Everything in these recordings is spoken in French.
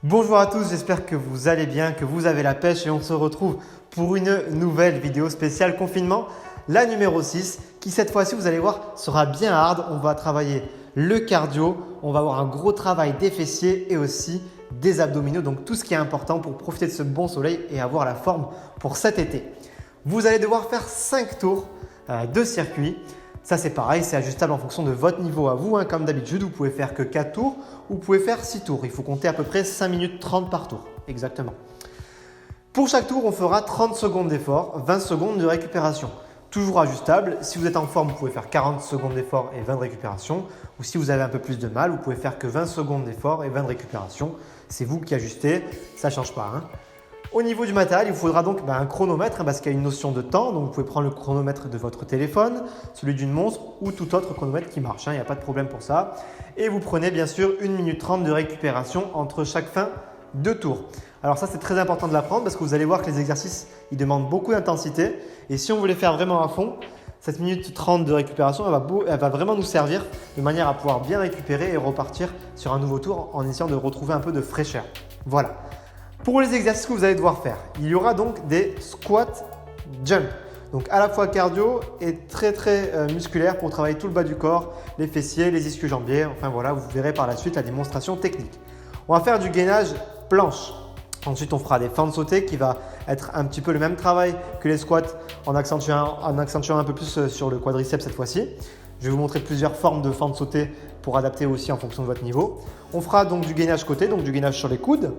Bonjour à tous, j'espère que vous allez bien, que vous avez la pêche et on se retrouve pour une nouvelle vidéo spéciale confinement, la numéro 6 qui cette fois-ci vous allez voir sera bien hard. On va travailler le cardio, on va avoir un gros travail des fessiers et aussi des abdominaux, donc tout ce qui est important pour profiter de ce bon soleil et avoir la forme pour cet été. Vous allez devoir faire 5 tours de circuit. Ça c'est pareil, c'est ajustable en fonction de votre niveau à vous. Comme d'habitude, vous pouvez faire que 4 tours ou vous pouvez faire 6 tours. Il faut compter à peu près 5 minutes 30 par tour, exactement. Pour chaque tour, on fera 30 secondes d'effort, 20 secondes de récupération. Toujours ajustable. Si vous êtes en forme, vous pouvez faire 40 secondes d'effort et 20 de récupération. Ou si vous avez un peu plus de mal, vous pouvez faire que 20 secondes d'effort et 20 de récupération. C'est vous qui ajustez, ça ne change pas. Au niveau du matériel, il vous faudra donc un chronomètre parce qu'il y a une notion de temps. Donc, vous pouvez prendre le chronomètre de votre téléphone, celui d'une montre ou tout autre chronomètre qui marche. Il n'y a pas de problème pour ça. Et vous prenez bien sûr 1 minute 30 de récupération entre chaque fin de tour. Alors ça, c'est très important de l'apprendre parce que vous allez voir que les exercices, ils demandent beaucoup d'intensité. Et si on veut les faire vraiment à fond, cette minute 30 de récupération, elle va vraiment nous servir de manière à pouvoir bien récupérer et repartir sur un nouveau tour en essayant de retrouver un peu de fraîcheur. Voilà. Pour les exercices que vous allez devoir faire, il y aura donc des squat jump. Donc à la fois cardio et très musculaire pour travailler tout le bas du corps, les fessiers, les ischio-jambiers. Enfin voilà, vous verrez par la suite la démonstration technique. On va faire du gainage planche. Ensuite, on fera des fentes sautées qui va être un petit peu le même travail que les squats en accentuant un peu plus sur le quadriceps cette fois-ci. Je vais vous montrer plusieurs formes de fentes sautées pour adapter aussi en fonction de votre niveau. On fera donc du gainage côté, donc du gainage sur les coudes.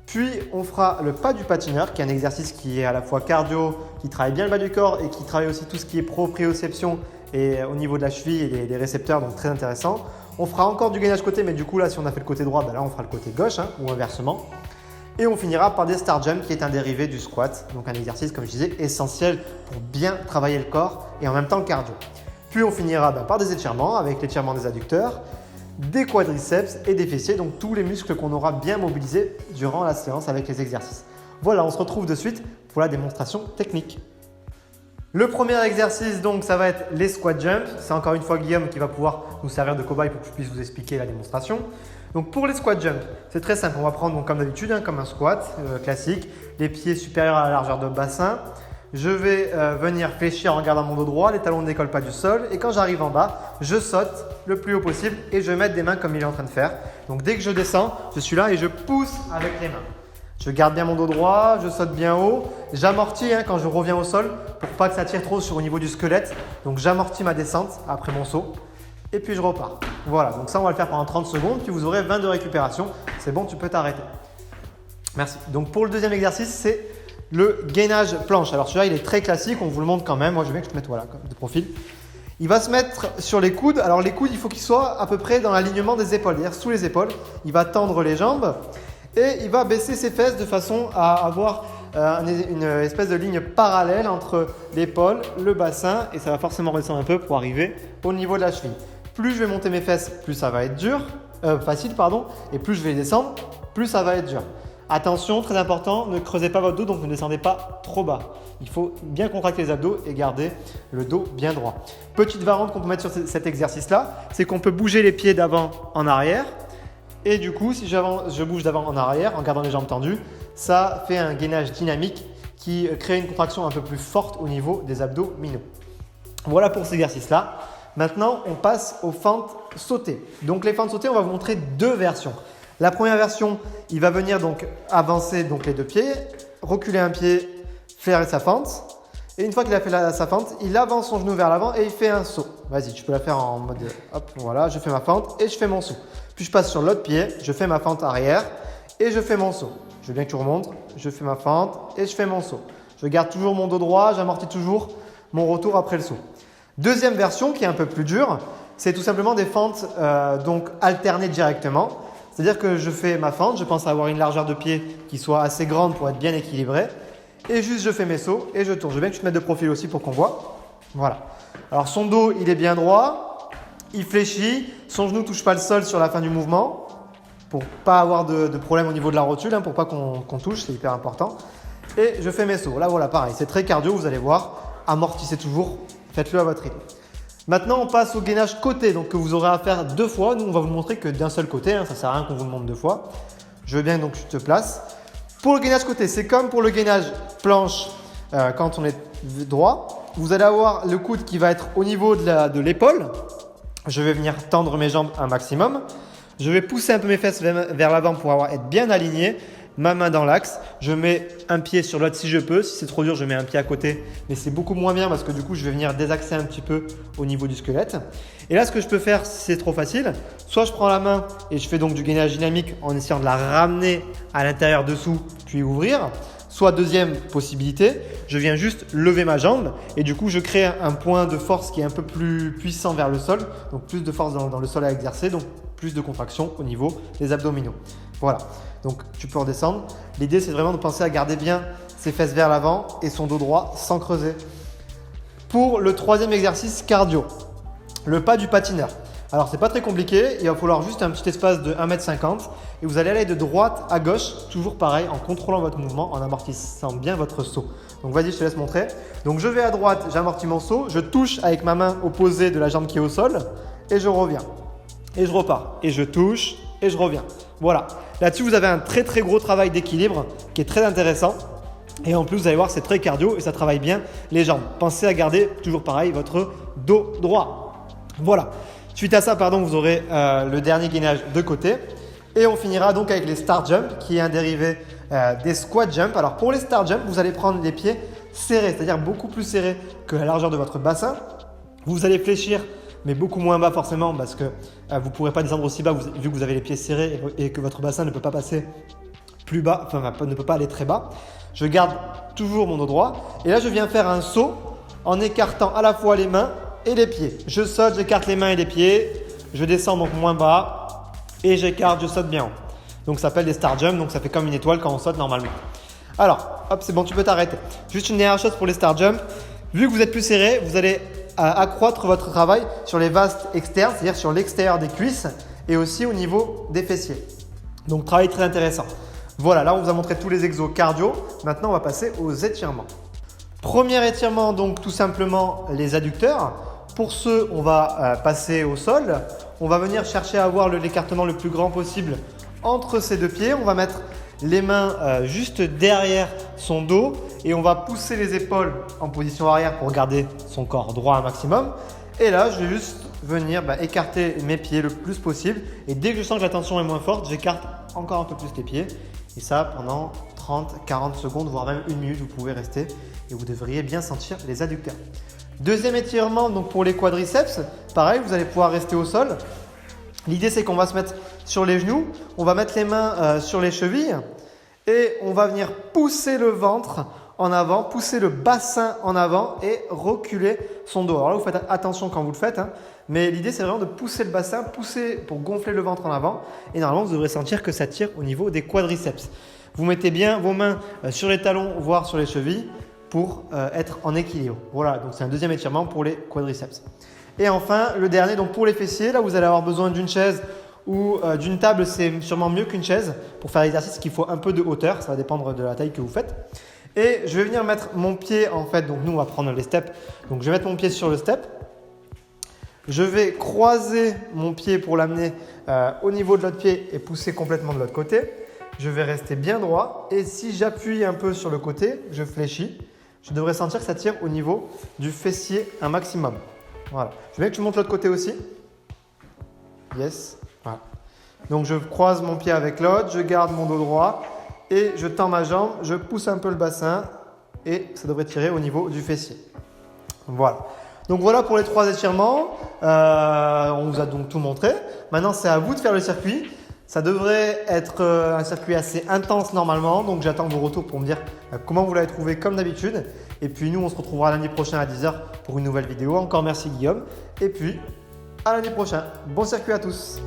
Puis, on fera le pas du patineur qui est un exercice qui est à la fois cardio, qui travaille bien le bas du corps et qui travaille aussi tout ce qui est proprioception et au niveau de la cheville et des récepteurs, donc très intéressant. On fera encore du gainage côté, mais du coup là, si on a fait le côté droit, là on fera le côté gauche ou inversement. Et on finira par des star jump qui est un dérivé du squat, donc un exercice comme je disais essentiel pour bien travailler le corps et en même temps le cardio. Puis on finira par des étirements avec l'étirement des adducteurs, des quadriceps et des fessiers, donc tous les muscles qu'on aura bien mobilisés durant la séance avec les exercices. Voilà, on se retrouve de suite pour la démonstration technique. Le premier exercice, donc, ça va être les squat jumps. C'est encore une fois Guillaume qui va pouvoir nous servir de cobaye pour que je puisse vous expliquer la démonstration. Donc pour les squat jumps, c'est très simple. On va prendre comme d'habitude, comme un squat classique, les pieds supérieurs à la largeur de bassin. Je vais venir fléchir en gardant mon dos droit, les talons ne décollent pas du sol et quand j'arrive en bas, je saute le plus haut possible et je vais mettre des mains comme il est en train de faire. Donc dès que je descends, je suis là et je pousse avec les mains. Je garde bien mon dos droit, je saute bien haut, j'amortis quand je reviens au sol pour pas que ça tire trop au niveau du squelette. Donc j'amortis ma descente après mon saut et puis je repars. Voilà, donc ça on va le faire pendant 30 secondes puis vous aurez 20 de récupération. C'est bon, tu peux t'arrêter. Merci. Donc pour le deuxième exercice, c'est le gainage planche. Alors celui-là, il est très classique, on vous le montre quand même. Moi, je veux bien que je te mette de profil. Il va se mettre sur les coudes. Alors les coudes, il faut qu'ils soient à peu près dans l'alignement des épaules, c'est-à-dire sous les épaules. Il va tendre les jambes et il va baisser ses fesses de façon à avoir une espèce de ligne parallèle entre l'épaule, le bassin et ça va forcément redescendre un peu pour arriver au niveau de la cheville. Plus je vais monter mes fesses, plus ça va être facile, et plus je vais descendre, plus ça va être dur. Attention, très important, ne creusez pas votre dos, donc ne descendez pas trop bas. Il faut bien contracter les abdos et garder le dos bien droit. Petite variante qu'on peut mettre sur cet exercice-là, c'est qu'on peut bouger les pieds d'avant en arrière. Et du coup, si je bouge d'avant en arrière en gardant les jambes tendues, ça fait un gainage dynamique qui crée une contraction un peu plus forte au niveau des abdominaux. Voilà pour cet exercice-là. Maintenant, on passe aux fentes sautées. Donc les fentes sautées, on va vous montrer 2 versions. La première version, il va venir donc avancer les 2 pieds, reculer un pied, faire sa fente. Et une fois qu'il a fait sa fente, il avance son genou vers l'avant et il fait un saut. Vas-y, tu peux la faire en mode hop, voilà, je fais ma fente et je fais mon saut. Puis je passe sur l'autre pied, je fais ma fente arrière et je fais mon saut. Je veux bien que tu remontes, je fais ma fente et je fais mon saut. Je garde toujours mon dos droit, j'amortis toujours mon retour après le saut. Deuxième version qui est un peu plus dure, c'est tout simplement des fentes donc alternées directement. C'est-à-dire que je fais ma fente, je pense avoir une largeur de pied qui soit assez grande pour être bien équilibrée. Et juste je fais mes sauts et je tourne. Je veux bien que tu te mettes de profil aussi pour qu'on voit. Voilà. Alors son dos, il est bien droit, il fléchit, son genou ne touche pas le sol sur la fin du mouvement pour pas avoir de problème au niveau de la rotule, pour pas qu'on touche, c'est hyper important. Et je fais mes sauts. Là voilà, pareil, c'est très cardio, vous allez voir. Amortissez toujours, faites-le à votre rythme. Maintenant, on passe au gainage côté, donc que vous aurez à faire 2 fois. Nous, on va vous montrer que d'un seul côté, ça ne sert à rien qu'on vous le montre 2 fois. Je veux bien donc tu te places. Pour le gainage côté, c'est comme pour le gainage planche quand on est droit. Vous allez avoir le coude qui va être au niveau de l'épaule. Je vais venir tendre mes jambes un maximum. Je vais pousser un peu mes fesses vers l'avant pour être bien aligné. Ma main dans l'axe, je mets un pied sur l'autre si je peux. Si c'est trop dur, je mets un pied à côté, mais c'est beaucoup moins bien parce que du coup, je vais venir désaxer un petit peu au niveau du squelette. Et là, ce que je peux faire, si c'est trop facile, soit je prends la main et je fais donc du gainage dynamique en essayant de la ramener à l'intérieur dessous, puis ouvrir. Soit deuxième possibilité, je viens juste lever ma jambe et du coup, je crée un point de force qui est un peu plus puissant vers le sol. Donc, plus de force dans le sol à exercer, donc plus de contraction au niveau des abdominaux. Voilà, donc tu peux redescendre. L'idée, c'est vraiment de penser à garder bien ses fesses vers l'avant et son dos droit sans creuser. Pour le troisième exercice cardio, le pas du patineur. Alors, ce n'est pas très compliqué, il va falloir juste un petit espace de 1,50 m et vous allez aller de droite à gauche, toujours pareil, en contrôlant votre mouvement, en amortissant bien votre saut. Donc, vas-y, je te laisse montrer. Donc, je vais à droite, j'amortis mon saut, je touche avec ma main opposée de la jambe qui est au sol et je reviens. Et je repars, et je touche et je reviens. Voilà. Là-dessus, vous avez un très très gros travail d'équilibre qui est très intéressant. Et en plus, vous allez voir, c'est très cardio et ça travaille bien les jambes. Pensez à garder toujours pareil votre dos droit. Voilà. Suite à ça, vous aurez le dernier gainage de côté. Et on finira donc avec les star jump qui est un dérivé des squat jump. Alors pour les star jump, vous allez prendre les pieds serrés, c'est-à-dire beaucoup plus serrés que la largeur de votre bassin. Vous allez fléchir, mais beaucoup moins bas forcément parce que vous ne pourrez pas descendre aussi bas vu que vous avez les pieds serrés et que votre bassin ne peut pas passer plus bas, ne peut pas aller très bas. Je garde toujours mon dos droit et là je viens faire un saut en écartant à la fois les mains et les pieds. Je saute, j'écarte les mains et les pieds, je descends donc moins bas et j'écarte, je saute bien haut. Donc ça s'appelle des star jump, donc ça fait comme une étoile quand on saute normalement. Alors, hop, c'est bon, tu peux t'arrêter. Juste une dernière chose pour les star jump. Vu que vous êtes plus serré, vous allez accroître votre travail sur les vastes externes, c'est-à-dire sur l'extérieur des cuisses et aussi au niveau des fessiers. Donc travail très intéressant. Voilà, là on vous a montré tous les exos cardio. Maintenant on va passer aux étirements. Premier étirement, donc tout simplement les adducteurs. Pour ceux, on va passer au sol. On va venir chercher à avoir l'écartement le plus grand possible entre ces deux pieds. On va mettre les mains juste derrière son dos et on va pousser les épaules en position arrière pour garder son corps droit un maximum. Et là, je vais juste venir écarter mes pieds le plus possible. Et dès que je sens que la tension est moins forte, j'écarte encore un peu plus les pieds. Et ça pendant 30, 40 secondes, voire même 1 minute, vous pouvez rester et vous devriez bien sentir les adducteurs. Deuxième étirement, donc pour les quadriceps, pareil, vous allez pouvoir rester au sol. L'idée, c'est qu'on va se mettre sur les genoux, on va mettre les mains sur les chevilles et on va venir pousser le ventre en avant, pousser le bassin en avant et reculer son dos. Alors là, vous faites attention quand vous le faites, mais l'idée, c'est vraiment de pousser le bassin, pousser pour gonfler le ventre en avant et normalement, vous devrez sentir que ça tire au niveau des quadriceps. Vous mettez bien vos mains sur les talons, voire sur les chevilles pour être en équilibre. Voilà, donc c'est un deuxième étirement pour les quadriceps. Et enfin, le dernier, donc pour les fessiers, là vous allez avoir besoin d'une chaise ou d'une table, c'est sûrement mieux qu'une chaise. Pour faire l'exercice, qu'il faut un peu de hauteur, ça va dépendre de la taille que vous faites. Et je vais venir mettre mon pied en fait, donc nous on va prendre les steps. Donc je vais mettre mon pied sur le step. Je vais croiser mon pied pour l'amener au niveau de l'autre pied et pousser complètement de l'autre côté. Je vais rester bien droit et si j'appuie un peu sur le côté, je fléchis. Je devrais sentir que ça tire au niveau du fessier un maximum. Voilà. Je veux bien que tu montes l'autre côté aussi. Yes. Voilà. Donc je croise mon pied avec l'autre, je garde mon dos droit et je tends ma jambe, je pousse un peu le bassin et ça devrait tirer au niveau du fessier. Voilà. Donc voilà pour les 3 étirements. On vous a donc tout montré. Maintenant, c'est à vous de faire le circuit. Ça devrait être un circuit assez intense normalement. Donc j'attends vos retours pour me dire comment vous l'avez trouvé comme d'habitude. Et puis nous, on se retrouvera lundi prochain à 10 h pour une nouvelle vidéo. Encore merci Guillaume. Et puis à lundi prochain. Bon circuit à tous.